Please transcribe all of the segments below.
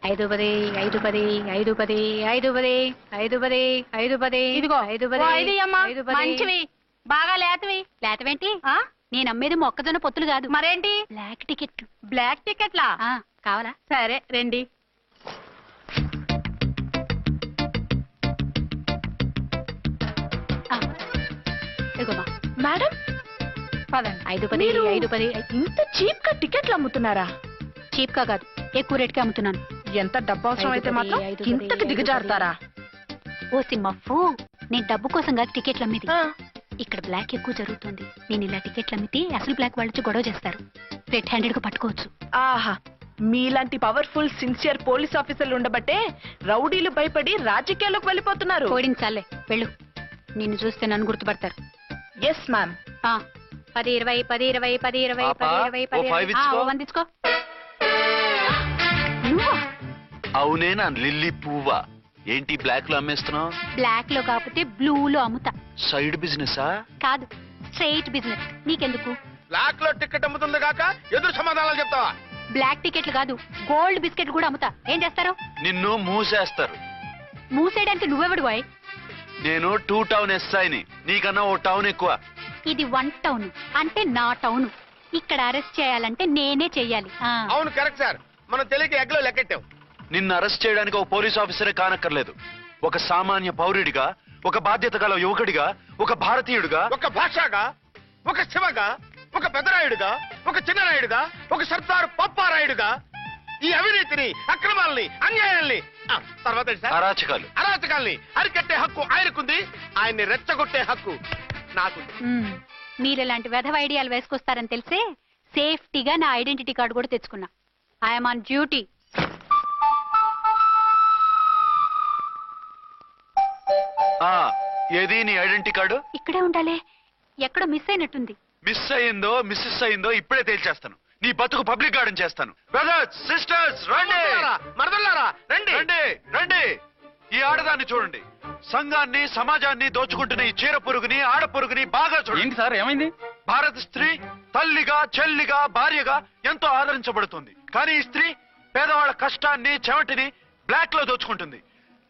5 10 5 10 5 10 5 10 5 10 5 10 ఇదిగో 5 10 మంచివి బాగా లేతవేంటి నేను అమ్మేది మొక్కజొన్న పొత్తులు కాదు మరేంటి బ్లాక్ టికెట్లా కావాలా సరే రండి ఇదిగోమా మేడం పదండి 5 10 5 10 ఇంత చీప్ గా టికెట్లు అమ్ముతున్నారా? చీప్ గా కాదు ఎక్కువ రేట్కి అమ్ముతున్నాను. ఎంత డబ్బు అవసరం అయితే మాత్రం ఇంతకి దిగజారుతారా? ఓ సిమ్మఫు నేను డబ్బు కోసం కాదు టికెట్లు అమ్మేది. ఇక్కడ బ్లాక్ ఎక్కువ జరుగుతుంది. నేను ఇలా టికెట్లు అమ్మితే అసలు బ్లాక్ వాళ్ళు గొడవ చేస్తారు. రెడ్ హ్యాండెడ్ గా పట్టుకోవచ్చు. ఆహా మీలాంటి పవర్ఫుల్ సిన్సియర్ పోలీస్ ఆఫీసర్లు ఉండబట్టే రౌడీలు భయపడి రాజకీయాల్లోకి వెళ్ళిపోతున్నారు. ఓడించాలే వెళ్ళు. నిన్ను చూస్తే నన్ను గుర్తుపడతారు. Yes ma'am. 10 20 10 20 10 20 10 20 10 వందించుకో. అవునేనా లిల్లీ పువ్వా? ఏంటి బ్లాక్ లో అమ్మేస్తున్నావు? బ్లాక్ లో కాకపోతే బ్లూ లో అమ్ముతా. సైడ్ బిజినెస్ కాదు స్ట్రైట్ బిజినెస్. నీకెందుకు? బ్లాక్ లో టికెట్ అమ్ముతుంది కాక ఎదురు సమాధానాలు చెప్తావా? బ్లాక్ టికెట్లు కాదు గోల్డ్ బిస్కెట్ కూడా అమ్ముతా. ఏం చేస్తారు? నిన్ను మూసేస్తారు. మూసేయడానికి నువ్వెవడు బాయ్? నేను 2 టౌన్ ఎస్ఐని. నీకన్నా ఓ టౌన్ ఎక్కువ. ఇది 1 టౌన్ అంటే నా టౌన్. ఇక్కడ అరెస్ట్ చేయాలంటే నేనే చెయ్యాలి. అవును కరెక్ట్ సార్. మనం తెలియక ఎగ్లో లెక్కెట్టాం. నిన్ను అరెస్ట్ చేయడానికి ఒక పోలీస్ ఆఫీసరే కానక్కర్లేదు. ఒక సామాన్య పౌరుడిగా, ఒక బాధ్యత గల యువకుడిగా, ఒక భారతీయుడిగా, ఒక భాషగా, ఒక శివగా, ఒక పెద్దరాయుడుగా, ఒక చిన్నరాయుడుగా, ఒక సర్దార్ పప్పారాయుడుగా ఈ అవినీతిని, అక్రమాలని, అన్యాయాల్ని తర్వాత అరాచకాల్ని అరికట్టే హక్కు ఆయనకుంది. ఆయన్ని రెచ్చగొట్టే హక్కు నాకు. మీరు ఇలాంటి వెధవ ఐడియాలు వేసుకొస్తారని తెలిసే సేఫ్టీగా నా ఐడెంటిటీ కార్డు కూడా తెచ్చుకున్నా. I'm on duty. ఏది నీ ఐడెంటిటీ కార్డు? ఇక్కడే ఉండాలి. ఎక్కడో మిస్ అయినట్టుంది. మిస్ అయిందో మిస్సెస్ అయిందో ఇప్పుడే తేల్చేస్తాను. నీ బతుకు పబ్లిక్ గార్డెన్ చేస్తాను. బ్రదర్స్ సిస్టర్స్ రండి, మరదల్లారా రండి రండి రండి. ఈ ఆడదాన్ని చూడండి. సంఘాన్ని సమాజాన్ని దోచుకుంటున్న ఈ చీర పురుగుని, ఆడ పురుగుని బాగా చూడండి. సార్ ఏమైంది? భారత స్త్రీ తల్లిగా, చెల్లిగా, భార్యగా ఎంతో ఆదరించబడుతుంది. కానీ ఈ స్త్రీ పేదవాళ్ల కష్టాన్ని, చెమటిని బ్లాక్ లో దోచుకుంటుంది.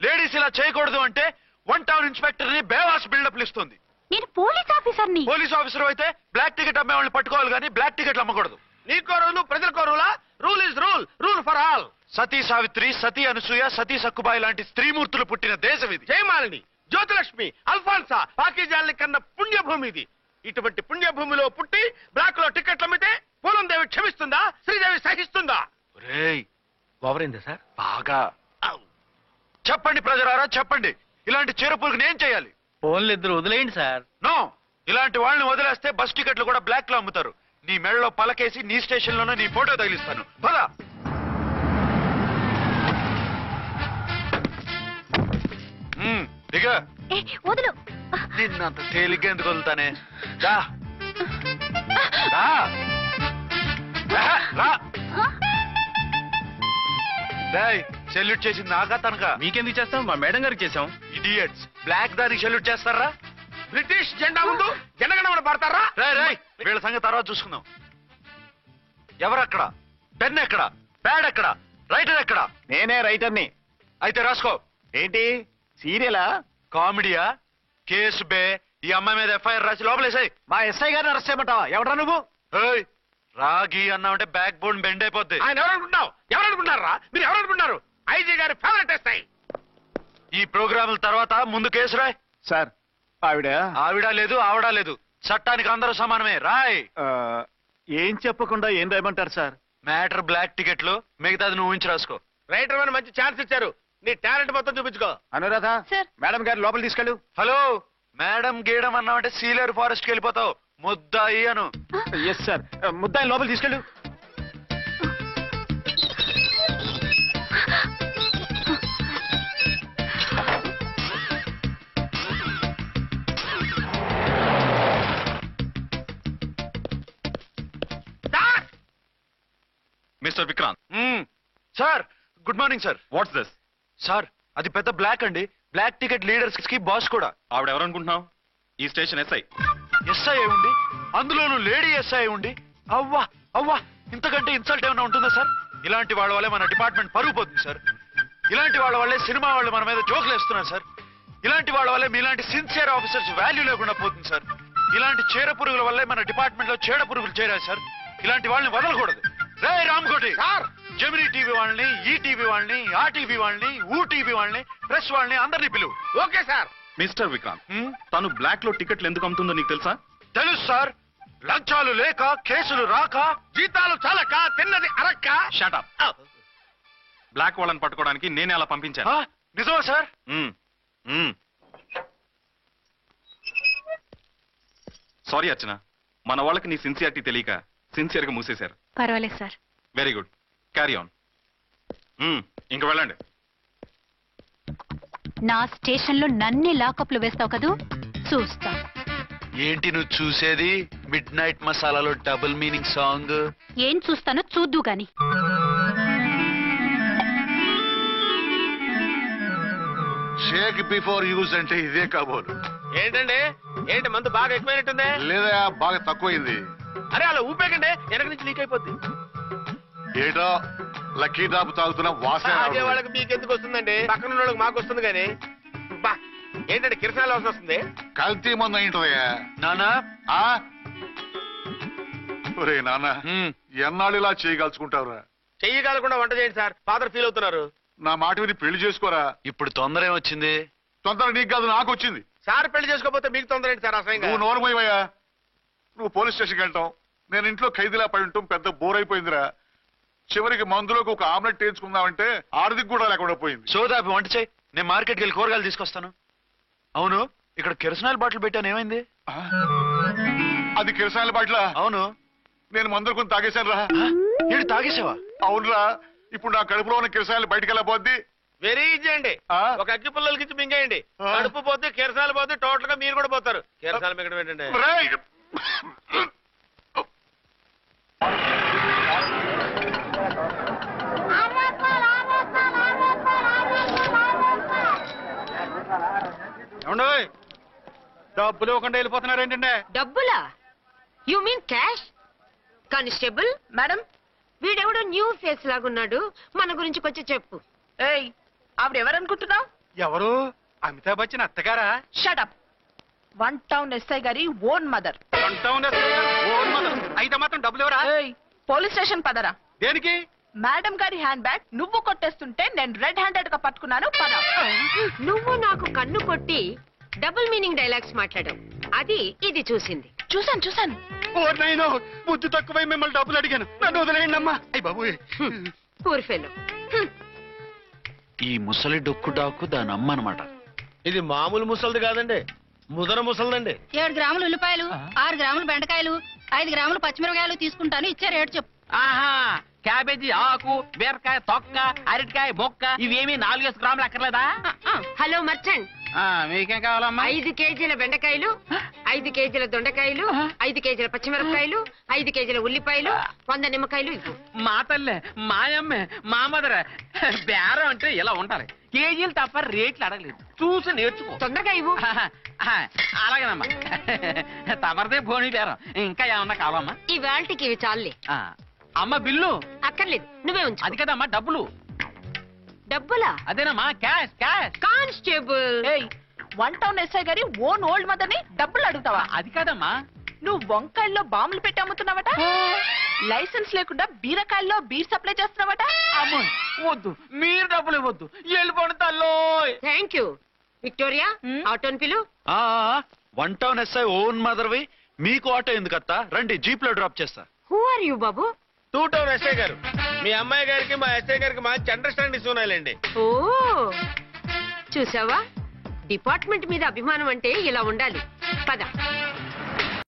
లేడీస్ ఇలా చేయకూడదు అంటే 1 టౌన్ ఇన్స్పెక్టర్ ని బేవాస్ బిల్డప్ ఇస్తుంది. నేను పోలీస్ ఆఫీసర్ని. పోలీస్ ఆఫీసర్ అయితే బ్లాక్ టికెట్ అమ్మే వాళ్ళని పట్టుకోవాలి కానీ బ్లాక్ టికెట్లు అమ్మకూడదు. నీకో రూలు ప్రజలకో రూలా? Rule is rule, rule for all. Sati Savitri, Sati Anasuya, Sati Sakkubai లాంటి స్త్రీమూర్తులు పుట్టిన దేశం ఇది. జయమాలిని, జ్యోతిలక్ష్మి, అల్ఫాన్సా, పాకిజాల్ని కన్న పుణ్యభూమి ఇది. ఇటువంటి పుణ్యభూమిలో పుట్టి బ్లాక్ లో టికెట్లు అమ్మితే పూలం దేవి క్షమిస్తుందా? శ్రీదేవి సహిస్తుందా? ఓవరైందా సార్? బాగా చెప్పండి ప్రజలారా, చెప్పండి. ఇలాంటి చీరపురుగుని ఏం చేయాలి? ఫోన్లు ఇద్దరు వదిలేయండి సార్. నో, ఇలాంటి వాళ్ళని వదిలేస్తే బస్ టికెట్లు కూడా బ్లాక్ లో అమ్ముతారు. నీ మెడలో పలకేసి నీ స్టేషన్ లోనే నీ ఫోటో తగిలిస్తాను. పద. దిగ. వదులు. నిన్నంత తేలిగ్గా ఎందుకు వదులుతానే? సెల్యూట్ చేసింది నాకా తనకా? మీకెందుకు చేస్తాం? మా మేడం గారికి చేసాం. ఇడియట్స్, బ్లాక్ దానికి సెల్యూట్ చేస్తారా? బ్రిటిష్ జెండా ముందు జనగణమన పడతారా? వీళ్ళ సంగతి తర్వాత చూసుకుందాం. ఎవరక్కడ? పెన్ ఎక్కడ? ప్యాడ్ ఎక్కడ? రైటర్ ఎక్కడ? నేనే రైటర్ని. అయితే రాసుకో. ఏంటి సీరియలా, కామెడీయా? కేసు బే. ఈ అమ్మాయి మీద ఎఫ్ఐఆర్ రాసి లోపలేసాయి. మా ఎస్ఐ గారిని అరెస్ట్ చేయమంటావా? ఎవడా నువ్వు? రాగి అన్నామంటే బ్యాక్ బోన్ బెండ్ అయిపోద్ది. ఆయన ఎవరనుకుంటున్నావు? ఎవరనుకుంటారా మీరు? ఎవరనుకుంటున్నారు? ఐజీ గారి ఫేవరెట్ ఎస్ఐ. ఈ ప్రోగ్రాముల తర్వాత ముందు కేసు రాయ్. సార్ ఆవిడ లేదు, ఆవిడ లేదు. చట్టానికి అందరూ సమానమే. రాయ్. ఏం చెప్పకుండా ఏం రాయమంటారు సార్? మ్యాటర్ బ్లాక్ టికెట్లు, మిగతాది నువ్వు ఊహించి రాసుకో. రైటర్ అని మంచి ఛాన్స్ ఇచ్చారు. నీ టాలెంట్ మొత్తం చూపించుకో. అనురాధ, మేడం గారి లోపల తీసుకెళ్ళు. హలో, మేడం గీయడం అన్నామంటే సీలేరు ఫారెస్ట్ కి వెళ్ళిపోతావు. ముద్దాయి అను. ఎస్ సార్, ముద్దాయి లోపల తీసుకెళ్ళు. Mister Vikrant. Sir, good morning sir. What's this? Sir, అది పెద్ద బ్లాక్ అండి. బ్లాక్ టికెట్ లీడర్స్ కి బాస్ కూడా. ఆవిడ ఎవరనుకుంటున్నావు? ఈ స్టేషన్ ఎస్ఐ. ఎస్ఐ అయి ఉండి, అందులోనూ లేడీ ఎస్ఐ ఉండి, అవ్వా అవ్వా, ఇంతకంటే ఇన్సల్ట్ ఏమైనా ఉంటుందా సార్? ఇలాంటి వాళ్ళ వల్లే మన డిపార్ట్మెంట్ పరుగు పోతుంది సార్. ఇలాంటి వాళ్ళ వల్లే సినిమా వాళ్ళు మన మీద జోకులు వేస్తున్నారు సార్. ఇలాంటి వాళ్ళ వల్లే మీలాంటి సిన్సియర్ ఆఫీసర్స్ వాల్యూ లేకుండా పోతుంది సార్. ఇలాంటి చీడ పురుగుల వల్లే మన డిపార్ట్మెంట్ లో చీడ పురుగులు చేరారు సార్. ఇలాంటి వాళ్ళని వదలకూడదు. రే రామ్కోటి సార్, జమినీ టీవీ వాళ్ళని, ఈ టీవీ వాళ్ళని, ఆ టీవీ వాళ్ళని, ఊ టీవీ వాళ్ళని, ప్రెస్ వాళ్ళని అందరినీ పిలువు. Okay sir. మిస్టర్ విక్రాంత్, తను బ్లాక్ లో టికెట్లు ఎందుకు అమ్ముతుందో నీకు తెలుసా? తెలుసు సార్. లంచాలు లేక, కేసులు రాక, జీతాలు చాలక, తిన్నది అరక్క. షటప్. బ్లాక్ వాళ్ళని పట్టుకోవడానికి నేనే అలా పంపించాను. ఆ, నిజమా సార్? సారీ అర్చన, మన వాళ్ళకి నీ సిన్సియారిటీ తెలియక సిన్సియర్ గా మూసేశారు. పర్వాలేదు sir. Very good, carry on. ఇంక వెళ్ళండి. నా స్టేషన్ లో నన్నే లాకప్లు వేస్తావు కదూ, చూస్తా. ఏంటి నువ్వు చూసేది? మిడ్ నైట్ మసాలాలో డబుల్ మీనింగ్ సాంగ్. ఏం చూస్తానో చూద్దు గాని. షేక్ బిఫోర్ యూజ్ అంటే ఇదే కాబోలు. ఏంటండి, ఏంటి మందు బాగా ఎక్కువైనట్టుంది? లేదా బాగా తక్కువైంది. అరే అలా ఊపేకండి, వెనక నుంచి లీక్ అయిపోద్ది. ఏటో లక్కీ డ్రాప్ తాగుతున్న వాసన అదే రావడం. వాళ్ళకి మీకు ఎందుకు వస్తుందండి? పక్కన ఉన్న వాళ్ళకి మాకు వస్తుంది కానీ. బా, ఏంటంటే కిరసనాల వాసన వస్తుంది. కల్తీ మందు అయింటదయ్యా. నానా ఆ? ఒరే నాన్న, ఎన్నాళ్ళు ఇలా చేయగలుచుకుంటావురా? చెయ్యి కాలకుండా వంట చేయండి సార్, ఫాదర్ ఫీల్ అవుతున్నారు. నా మాట విని పెళ్లి చేసుకోరా. ఇప్పుడు తొందర ఏమొచ్చింది? తొందర నీకు కాదు, నాకు వచ్చింది. సార్ పెళ్లి చేసుకోకపోతే మీకు తొందర ఏంటి సార్? అసలు నువ్వు నోరుమోయవయ్యా. నువ్వు పోలీస్ స్టేషన్కి వెళ్తాం, నేను ఇంట్లో ఖైదీలా పడి ఉంటాం. పెద్ద బోర్ అయిపోయిందిరా. చివరికి మందులోకి ఒక ఆమ్లెట్ వేయించుకుందామంటే ఆర్థిక కూడా లేకుండా పోయింది. సోదాపి వంట చేయి, నేను మార్కెట్కి వెళ్ళి కూరగాయలు తీసుకొస్తాను. అవును, ఇక్కడ కిరసనాయిల్ బాటిల్ పెట్టాను, ఏమైంది? ఆ? అది కిరసాల బాట్ల. అవును. నేను మందులు కొని తాగేశాను రా. ఏడు తాగేసావా? అవునురా. ఇప్పుడు నా కడుపులో ఉన్న కిరసాయలు బయటికి వెళ్ళబోద్ది. వెరీ ఈజీ అండి. ఆ? ఒక అగ్గి పుల్లలకి మింగేయండి, ఆ. కడుపు పోతే కిరసాలు పోతే టోటల్ గా మీరు కూడా పోతారు. కిరసాలు మింగడం ఏంటంటే రేయ్! ఏమండోయ్, డబ్బులు ఇవ్వకుండా వెళ్ళిపోతున్నారు ఏంటంటే? డబ్బులా? You mean cash? Constable madam, వీడెవడో న్యూ ఫేస్ లాగున్నాడు, మన గురించి కొంచెం చెప్పు. ఏయ్, ఆవిడెవరనుకుంటున్నావు? ఎవరు? అమితాబ్ బచ్చన్ అత్తగారా? షటప్. 1 టౌన్ ఎస్ఐ గారి ఓన్ మదర్. అయితే మాత్రం డబ్బులు ఎవరా? ఏయ్, పోలీస్ స్టేషన్ పదరా. దేనికి? మేడం గారి హ్యాండ్ బ్యాగ్ నువ్వు కొట్టేస్తుంటే నేను రెడ్ హ్యాండెడ్ గా పట్టుకున్నాను. పద. నువ్వు నాకు కన్ను కొట్టి డబుల్ మీనింగ్ డైలాగ్స్ మాట్లాడావు, అది ఇది చూసింది. చూసాను. బుద్ధి తక్కువై మిమ్మల్ని డబ్బులు అడిగాను, నన్ను వదిలేయండి అమ్మా. అయ్యి బాబు, పూర్ ఫెలో. ఈ ముసలి డొక్కు డాకు దాని అమ్మ అనమాట. ఇది మామూలు ముసలిది కాదండి, ముదర ముసలిదండి. 7 గ్రాములు ఉల్లిపాయలు, 6 గ్రాములు బెండకాయలు, 5 గ్రాములు పచ్చిమిరపకాయలు తీసుకుంటాను. ఇచ్చే రేటు చెప్పు. ఆహా, క్యాబేజీ ఆకు, బీరకాయ తొక్క, అరటికాయ బొక్క, ఇవేమి 4 గ్రాములు అక్కర్లేదా? హలో మర్చెంట్, మీకేం కావాలమ్మా? 5 కేజీల బెండకాయలు, 5 కేజీల దొండకాయలు, 5 కేజీల పచ్చిమిరపకాయలు, 5 కేజీల ఉల్లిపాయలు, 100 నిమ్మకాయలు ఇవ్వు. మా తల్లే, మాయమ్మే, మా మదర. బేరం అంటే ఇలా ఉండాలి, కేజీలు తప్ప రేట్లు అడగలేదు, చూసి నేర్చుకో. తొందరగా ఇవ్వు. అలాగేనమ్మా. తమరిదే భోని బేరం. ఇంకా ఏమన్నా కావాలమ్మా? ఇవాళకి ఇవి చాలే. అమ్మ బిల్లు అక్కర్లేదు, నువ్వే ఉంచు. అది కదమ్మా డబ్బులు. డబ్బులా? అదేనమ్మా, క్యాష్ క్యాష్. కానిస్టేబుల్, ఏయ్, 1 టౌన్ ఎస్ఐ గారి ఓన్ ఓల్డ్ మదర్ ని డబ్బులు అడుగుతావా? అది కాదమ్మా. నువ్వు వంకాయల్లో బాంబులు పెట్టి అమ్ముతున్నావట, లైసెన్స్ లేకుండా బీరకాయల్లో బీర్ సప్లై చేస్తున్నావట. అమ్మో, వద్దు, మీరు డబ్బులు ఇవ్వద్దు, వెళ్ళిపోండి తల్లో. Thank you. విక్టోరియా, ఆటోన్ పిలు. 1 టౌన్ ఎస్ఐ ఓన్ మదర్వి, మీకు ఆటో ఎందుకత్తా? రండి, జీప్ లో డ్రాప్ చేస్తా. హూ ఆర్ యూ బాబు? 2 టౌన్ ఎస్ఐ గారు, మీ అమ్మాయి గారికి మా ఎస్ఐ గారికి మంచి అండర్స్టాండింగ్ ఉన్నాయండి. ఓ, చూసావా, డిపార్ట్మెంట్ మీద అభిమానం అంటే ఇలా ఉండాలి. పద.